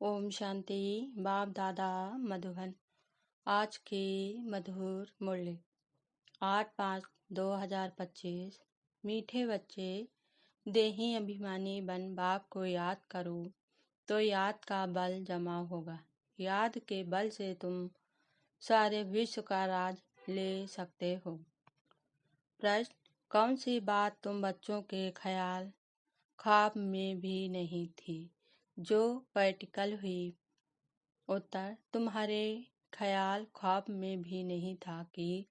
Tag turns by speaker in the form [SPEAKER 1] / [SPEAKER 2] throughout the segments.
[SPEAKER 1] ओम शांति। बाप दादा मधुबन। आज की मधुर मुरली 8/5/2025। मीठे बच्चे, देही अभिमानी बन बाप को याद करो तो याद का बल जमा होगा। याद के बल से तुम सारे विश्व का राज ले सकते हो। प्रश्न: कौन सी बात तुम बच्चों के ख्वाब में भी नहीं थी जो प्रैक्टिकल हुई? उत्तर: तुम्हारे ख्वाब में भी नहीं था कि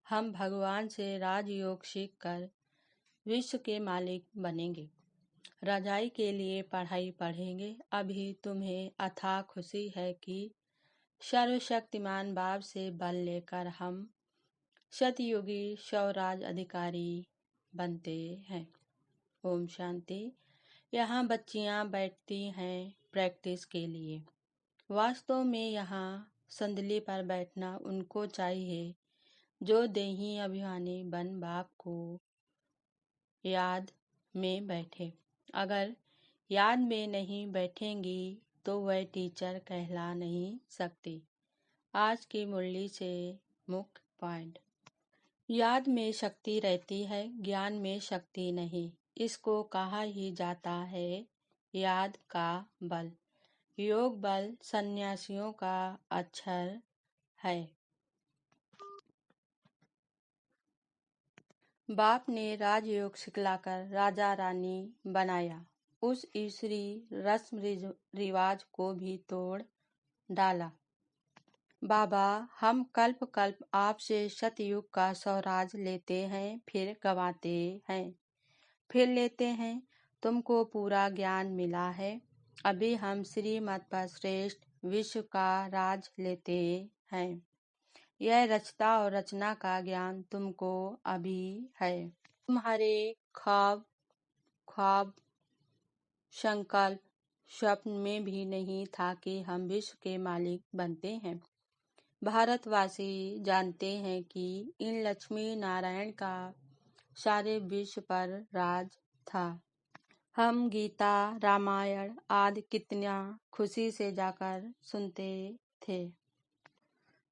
[SPEAKER 1] हम भगवान से राजयोग सीखकर विश्व के मालिक बनेंगे, रजाई के लिए पढ़ाई पढ़ेंगे। अभी तुम्हें अथाह खुशी है कि सर्वशक्तिमान बाप से बल लेकर हम सतयुगी स्वराज अधिकारी बनते हैं। ओम शांति। यहाँ बच्चियाँ बैठती हैं प्रैक्टिस के लिए। वास्तव में यहाँ संदली पर बैठना उनको चाहिए जो देही अभिमानी बन बाप को याद में बैठे। अगर याद में नहीं बैठेंगी तो वह टीचर कहला नहीं सकती। आज की मुरली से मुख्य पॉइंट: याद में शक्ति रहती है, ज्ञान में शक्ति नहीं। इसको कहा ही जाता है याद का बल। योग बल सन्यासियों का अक्षर है। बाप ने राजयोग सिखलाकर राजा रानी बनाया, उस ईश्वरी रस्म रिवाज को भी तोड़ डाला। बाबा, हम कल्प कल्प आपसे सतयुग का स्वराज लेते हैं, फिर गंवाते हैं, फिर लेते हैं। तुमको पूरा ज्ञान मिला है। अभी हम श्रीमत पर श्रेष्ठ विश्व का राज लेते हैं। यह रचता और रचना का ज्ञान तुमको अभी है। तुम्हारे ख्वाब संकल्प स्वप्न में भी नहीं था कि हम विश्व के मालिक बनते हैं। भारतवासी जानते हैं कि इन लक्ष्मी नारायण का सारे विश्व पर राज था। हम गीता रामायण आदि कितना खुशी से जाकर सुनते थे।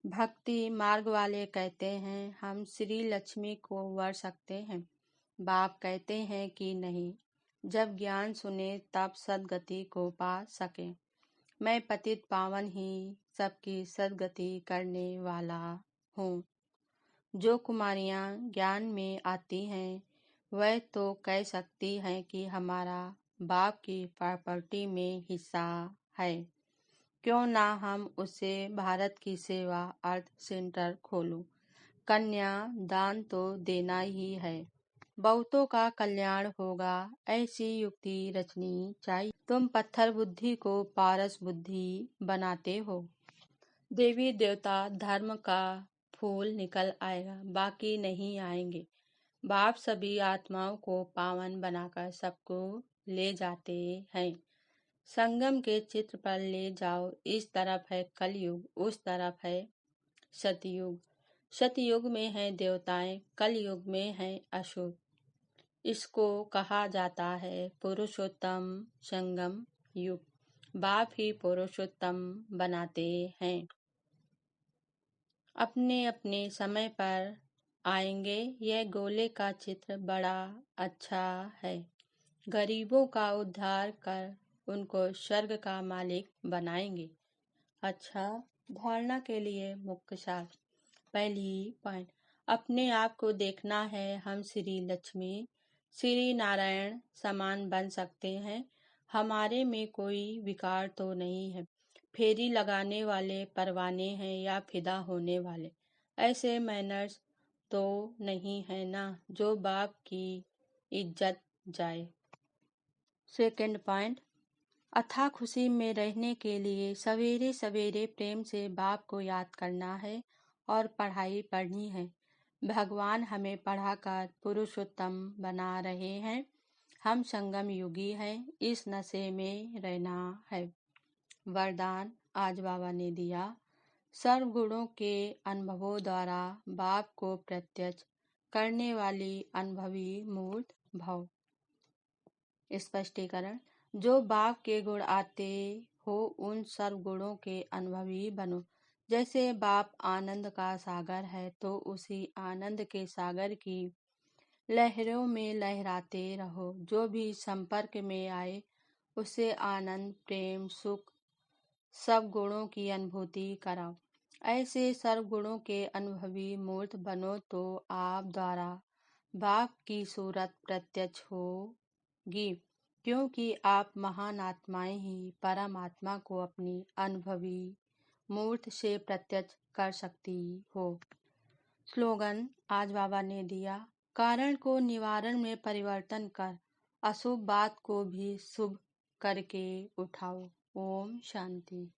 [SPEAKER 1] भक्ति मार्ग वाले कहते हैं हम श्री लक्ष्मी को वर सकते हैं। बाप कहते हैं कि नहीं, जब ज्ञान सुने तब सदगति को पा सके। मैं पतित पावन ही सबकी सदगति करने वाला हूँ। जो कुमारियाँ ज्ञान में आती हैं वह तो कह सकती हैं कि हमारा बाप की प्रॉपर्टी में हिस्सा है, क्यों ना हम उससे भारत की सेवा अर्थ सेंटर खोलूं। कन्या दान तो देना ही है, बहुतों का कल्याण होगा, ऐसी युक्ति रचनी चाहिए। तुम पत्थर बुद्धि को पारस बुद्धि बनाते हो। देवी देवता धर्म का फूल निकल आएगा, बाकी नहीं आएंगे। बाप सभी आत्माओं को पावन बनाकर सबको ले जाते हैं। संगम के चित्र पर ले जाओ। इस तरफ है कलयुग, उस तरफ है सतयुग। सतयुग में है देवताएं, कलयुग में है असुर। इसको कहा जाता है पुरुषोत्तम संगम युग। बाप ही पुरुषोत्तम बनाते हैं। अपने अपने समय पर आएंगे। यह गोले का चित्र बड़ा अच्छा है। गरीबों का उद्धार कर उनको स्वर्ग का मालिक बनाएंगे। अच्छा, धारणा के लिए मुख्य सार। पहली पॉइंट: अपने आप को देखना है हम श्री लक्ष्मी श्री नारायण समान बन सकते हैं। हमारे में कोई विकार तो नहीं है। फेरी लगाने वाले परवाने हैं या फिदा होने वाले, ऐसे मैनर्स तो नहीं है ना जो बाप की इज्जत जाए। सेकंड पॉइंट: अथाह खुशी में रहने के लिए सवेरे सवेरे प्रेम से बाप को याद करना है और पढ़ाई पढ़नी है। भगवान हमें पढ़ाकर पुरुषोत्तम बना रहे हैं। हम संगम युगी हैं, इस नशे में रहना है। वरदान आज बाबा ने दिया। सर्व गुणों के अनुभवों द्वारा बाप को प्रत्यक्ष करने वाली अनुभवी मूर्त भव। स्पष्टीकरण: जो बाप के गुण आते हो उन सर्वगुणों के अनुभवी बनो। जैसे बाप आनंद का सागर है तो उसी आनंद के सागर की लहरों में लहराते रहो। जो भी संपर्क में आए उसे आनंद, प्रेम, सुख सब गुणों की अनुभूति कराओ। ऐसे सर्व गुणों के अनुभवी मूर्त बनो तो आप द्वारा बाप की सूरत प्रत्यक्ष होगी, क्योंकि आप महान आत्माएं ही परमात्मा को अपनी अनुभवी मूर्त से प्रत्यक्ष कर सकती हो। स्लोगन आज बाबा ने दिया, कारण को निवारण में परिवर्तन कर, अशुभ बात को भी शुभ करके उठाओ। ओम शांति।